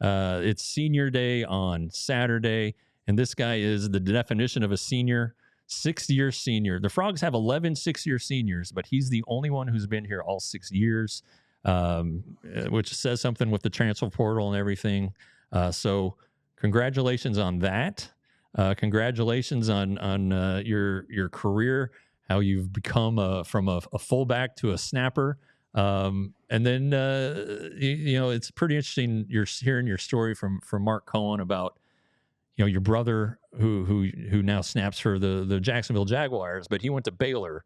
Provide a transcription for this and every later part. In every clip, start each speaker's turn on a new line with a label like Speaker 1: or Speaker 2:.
Speaker 1: It's senior day on Saturday, and this guy is the definition of a senior, 6-year senior. The Frogs have 11 6-year seniors, but he's the only one who's been here all 6 years, which says something with the transfer portal and everything. So congratulations on that. Congratulations on your career, how you've become from a fullback to a snapper. And then it's pretty interesting. You're hearing your story from Mark Cohen about your brother who now snaps for the Jacksonville Jaguars, but he went to Baylor,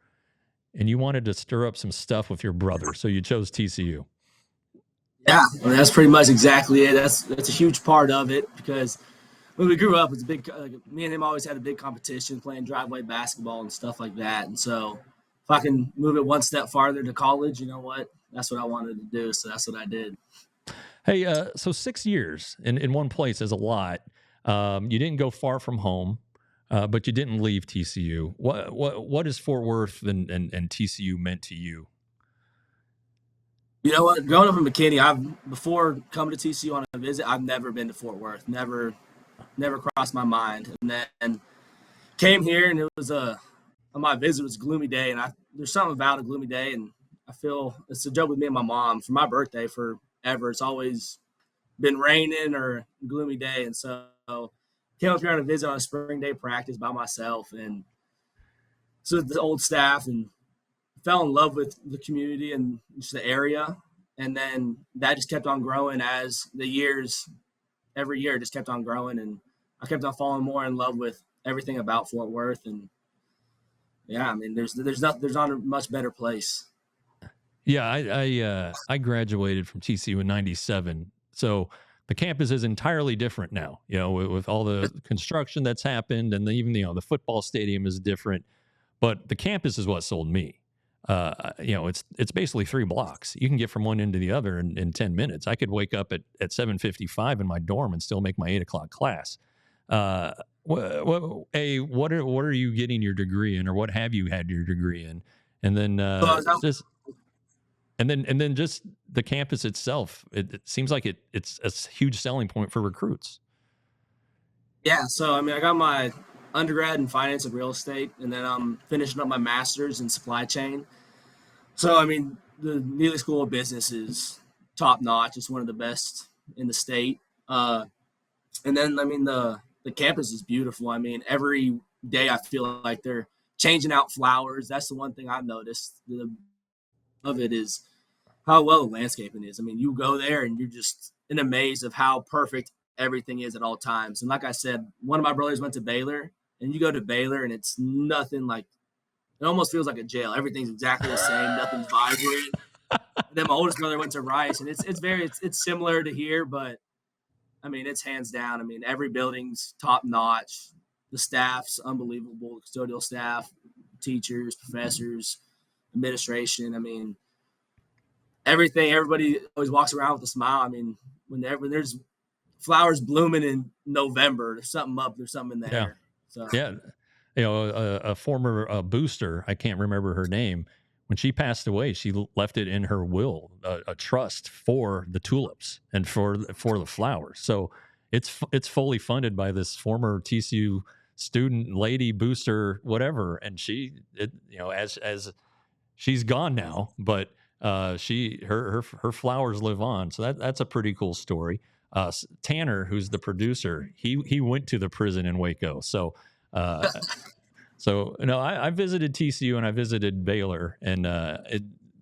Speaker 1: and you wanted to stir up some stuff with your brother, so you chose TCU.
Speaker 2: Yeah, I mean, that's pretty much exactly it. That's a huge part of it, because when we grew up, it's a big. Me and him always had a big competition playing driveway basketball and stuff like that. And so, if I can move it one step farther to college, you know what? That's what I wanted to do. So that's what I did.
Speaker 1: Hey, so 6 years in one place is a lot. You didn't go far from home, but you didn't leave TCU. What is Fort Worth and TCU meant to you?
Speaker 2: You know what? Growing up in McKinney, before coming to TCU on a visit, I've never been to Fort Worth. Never crossed my mind. And then came here, and it was on my visit, it was a gloomy day, and there's something about a gloomy day, and I feel it's a joke with me and my mom. For my birthday forever, it's always been raining or gloomy day, and so came up here on a visit on a spring day practice by myself, and so the old staff, and fell in love with the community and just the area. And then that just kept on growing as the years, every year just kept on growing. And I kept on falling more in love with everything about Fort Worth. And yeah, I mean, there's not a much better place.
Speaker 1: Yeah. I graduated from TCU in 97. So the campus is entirely different now, with all the construction that's happened, and even, the football stadium is different, but the campus is what sold me. It's basically 3 blocks. You can get from one end to the other in 10 minutes. I could wake up at 7:55 in my dorm and still make my 8:00 class. What are you getting your degree in, or what have you had your degree in? And then just the campus itself. It seems like it's a huge selling point for recruits.
Speaker 2: Yeah. So, I mean, I got my undergrad in finance and real estate, and then I'm finishing up my master's in supply chain. So, I mean, the Neely School of Business is top notch. It's one of the best in the state. And then, I mean, the campus is beautiful. I mean, every day I feel like they're changing out flowers. That's the one thing I've noticed of it is how well the landscaping is. I mean, you go there and you're just in amaze of how perfect everything is at all times. And like I said, one of my brothers went to Baylor, and you go to Baylor and it's nothing like, it almost feels like a jail. Everything's exactly the same. Nothing's vibrant. And then my oldest brother went to Rice, and it's similar to here, but I mean, it's hands down. I mean, every building's top notch. The staff's unbelievable. Custodial staff, teachers, professors, administration. I mean, everything. Everybody always walks around with a smile. I mean, when there's flowers blooming in November, there's something up. There's something in the air. So
Speaker 1: yeah. A former booster, I can't remember her name, when she passed away, she left it in her will, a trust for the tulips and for the flowers. So it's fully funded by this former TCU student, lady, booster, whatever. And as she's gone now, but her flowers live on. So that's a pretty cool story. Tanner, who's the producer, he went to the prison in Waco. So I visited TCU and I visited Baylor, and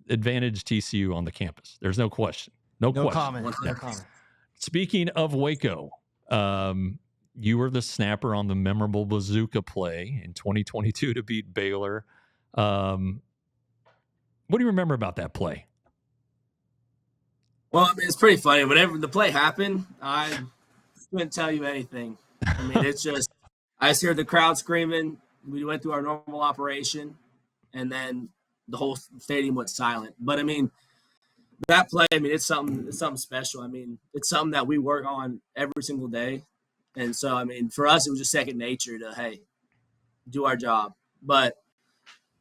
Speaker 1: advantage TCU on the campus. There's no question. No
Speaker 3: comment. No comment.
Speaker 1: Speaking of Waco, you were the snapper on the memorable bazooka play in 2022 to beat Baylor. What do you remember about that play?
Speaker 2: Well, I mean, it's pretty funny. Whenever the play happened, I couldn't tell you anything. I mean, it's just, I just heard the crowd screaming. We went through our normal operation, and then the whole stadium went silent. But I mean, that play, I mean, it's something special. I mean, it's something that we work on every single day. And so, I mean, for us, it was just second nature to, hey, do our job. But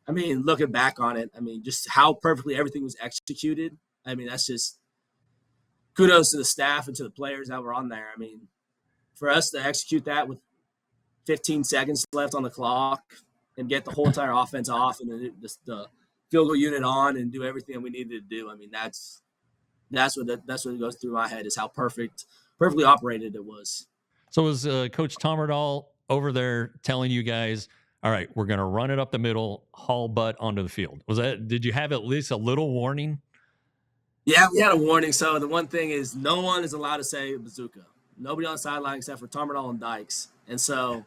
Speaker 2: I mean, looking back on it, I mean, just how perfectly everything was executed. I mean, that's just, kudos to the staff and to the players that were on there. I mean, for us to execute that with 15 seconds left on the clock and get the whole entire offense off and then just the field goal unit on and do everything we needed to do. I mean, that's what goes through my head is how perfectly operated it was.
Speaker 1: So was Coach Tommerdahl over there telling you guys, all right, we're going to run it up the middle, haul butt onto the field? Did you have at least a little warning?
Speaker 2: Yeah, we had a warning. So the one thing is no one is allowed to say bazooka. Nobody on the sideline except for Tommerdahl and Dykes. And so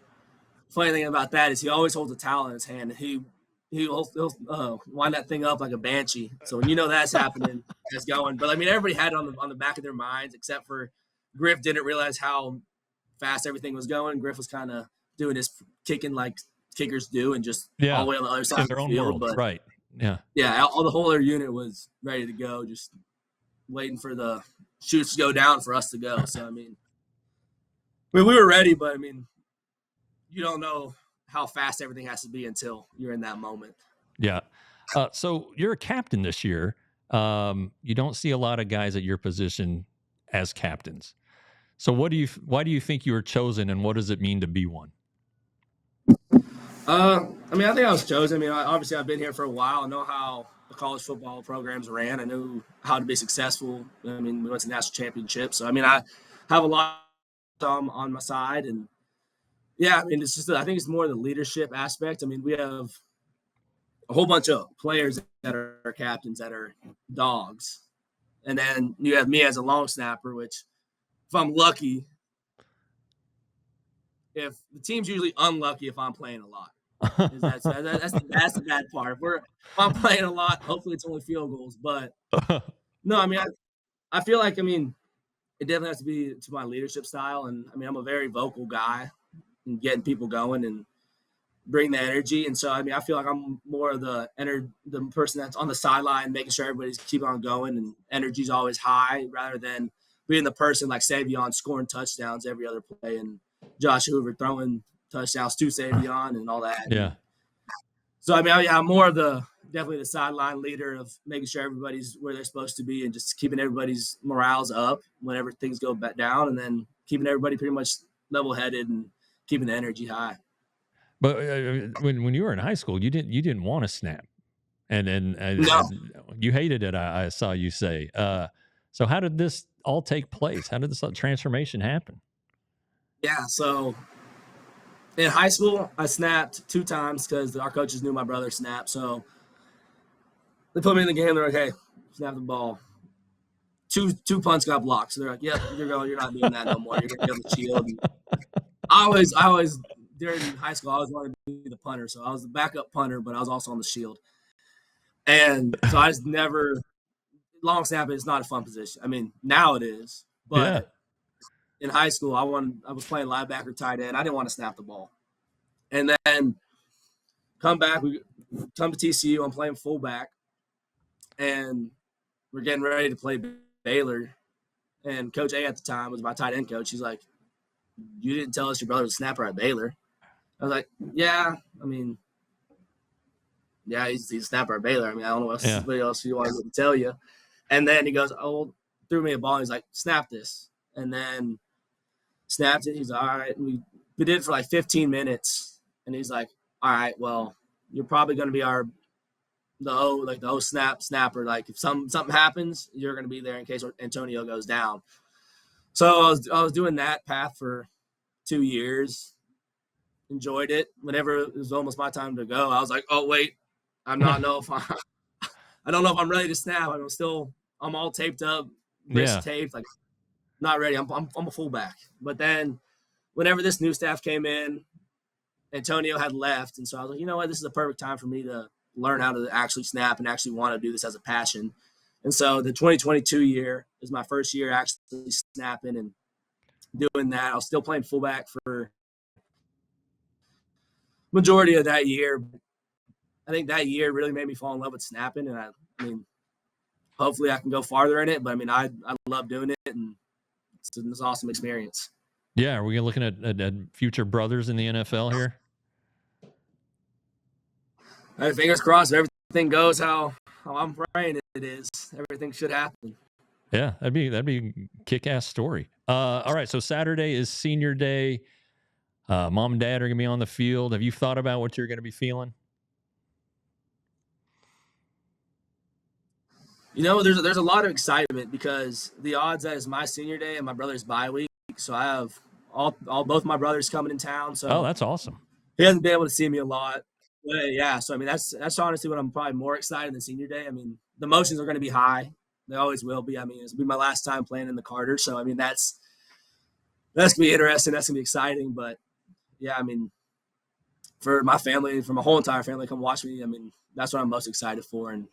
Speaker 2: funny thing about that is he always holds a towel in his hand. And he'll wind that thing up like a banshee. So when you know that's happening, it's going. But I mean, everybody had it on the back of their minds, except for Griff didn't realize how fast everything was going. Griff was kind of doing his kicking like kickers do, and just all the way on the other side of the field. But
Speaker 1: right, yeah,
Speaker 2: all the whole other unit was ready to go, just waiting for the shoots to go down for us to go. So I mean, we were ready, but I mean, you don't know how fast everything has to be until you're in that moment.
Speaker 1: Yeah. So you're a captain this year. You don't see a lot of guys at your position as captains. So why do you think you were chosen, and what does it mean to be one?
Speaker 2: I mean, I think I was chosen. I mean, obviously I've been here for a while. I know how the college football programs ran. I knew how to be successful. I mean, we went to national championships. So, I mean, I have a lot on my side. And, yeah, I mean, it's just I think it's more the leadership aspect. I mean, we have a whole bunch of players that are captains that are dogs. And then you have me as a long snapper, which if I'm lucky, if the team's usually unlucky if I'm playing a lot. That's the bad part. If I'm playing a lot, hopefully it's only field goals. But no, I mean, I feel like, I mean, it definitely has to be to my leadership style. And I mean, I'm a very vocal guy and getting people going and bring the energy. And so, I mean, I feel like I'm more of the person that's on the sideline, making sure everybody's keeping on going and energy's always high, rather than being the person like Savion scoring touchdowns every other play and Josh Hoover throwing touchdowns to Savion and all that.
Speaker 1: Yeah.
Speaker 2: So, I mean, I'm more of definitely the sideline leader of making sure everybody's where they're supposed to be and just keeping everybody's morales up whenever things go back down, and then keeping everybody pretty much level-headed and keeping the energy high.
Speaker 1: But when you were in high school, you didn't want to snap, and
Speaker 2: no.
Speaker 1: You hated it. I saw you say. So how did this all take place? How did this transformation happen?
Speaker 2: Yeah, so in high school, I snapped 2 times because our coaches knew my brother snapped. So they put me in the game. They're like, "Hey, snap the ball." Two punts got blocked. So they're like, "Yep, you're not doing that no more. You're gonna be on the shield." And I always during high school, I always wanted to be the punter. So I was the backup punter, but I was also on the shield. And so I just never long snapping is not a fun position. I mean, now it is, but in high school, I was playing linebacker, tight end. I didn't want to snap the ball. And then come to TCU. I'm playing fullback, and we're getting ready to play Baylor. And Coach A at the time was my tight end coach. He's like, "You didn't tell us your brother was a snapper at Baylor." I was like, "Yeah, I mean, yeah, he's a snapper at Baylor. I mean, I don't know what else you want to tell you." And then he goes, "Oh," threw me a ball. He's like, "Snap this." And then snapped it. He's like, "All right." And we did it for like 15 minutes. And he's like, "All right, well, you're probably going to be the snapper. Like if something happens, you're going to be there in case Antonio goes down." So I was doing that path for 2 years. Enjoyed it. Whenever it was almost my time to go, I was like, "Oh wait, I don't know if I'm ready to snap. I'm all taped up, wrist taped, like not ready. I'm a fullback." But then whenever this new staff came in, Antonio had left, and so I was like, you know what, this is the perfect time for me to learn how to actually snap and actually want to do this as a passion. And so the 2022 year is my first year actually snapping and doing that. I was still playing fullback for majority of that year. I think that year really made me fall in love with snapping, and I mean, hopefully I can go farther in it. But I mean, I love doing it, and it's an awesome experience.
Speaker 1: Yeah, are we looking at future brothers in the NFL here?
Speaker 2: Fingers crossed. If everything goes how I'm praying it is, everything should happen.
Speaker 1: Yeah, that'd be a kick-ass story. All right, so Saturday is senior day. Mom and dad are gonna be on the field. Have you thought about what you're gonna be feeling?
Speaker 2: There's a lot of excitement because the odds that it's my senior day and my brother's bye week, so I have all both my brothers coming in town.
Speaker 1: Oh,
Speaker 2: So
Speaker 1: that's awesome.
Speaker 2: he hasn't been able to see me a lot. But yeah, so I mean that's honestly what I'm probably more excited than senior day. I mean the emotions are going to be high. They always will be. I mean it's gonna be my last time playing in the Carter, so I mean that's gonna be interesting. That's gonna be exciting. But yeah, I mean for my family, for my whole entire family to come watch me, I mean that's what I'm most excited for. And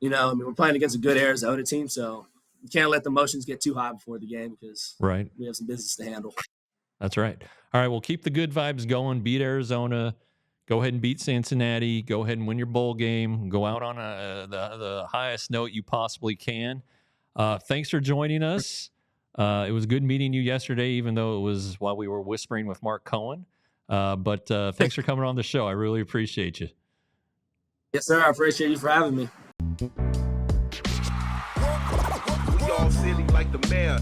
Speaker 2: I mean we're playing against a good Arizona team, so you can't let the emotions get too high before the game because
Speaker 1: Right.
Speaker 2: we have some business to handle.
Speaker 1: That's right. All right, well, keep the good vibes going. Beat Arizona. Go ahead and beat Cincinnati. Go ahead and win your bowl game. Go out on the highest note you possibly can. Thanks for joining us. It was good meeting you yesterday, even though it was while we were whispering with Mark Cohen. But thanks for coming on the show. I really appreciate you.
Speaker 2: Yes, sir. I appreciate you for having me.
Speaker 3: We all silly like the mayor.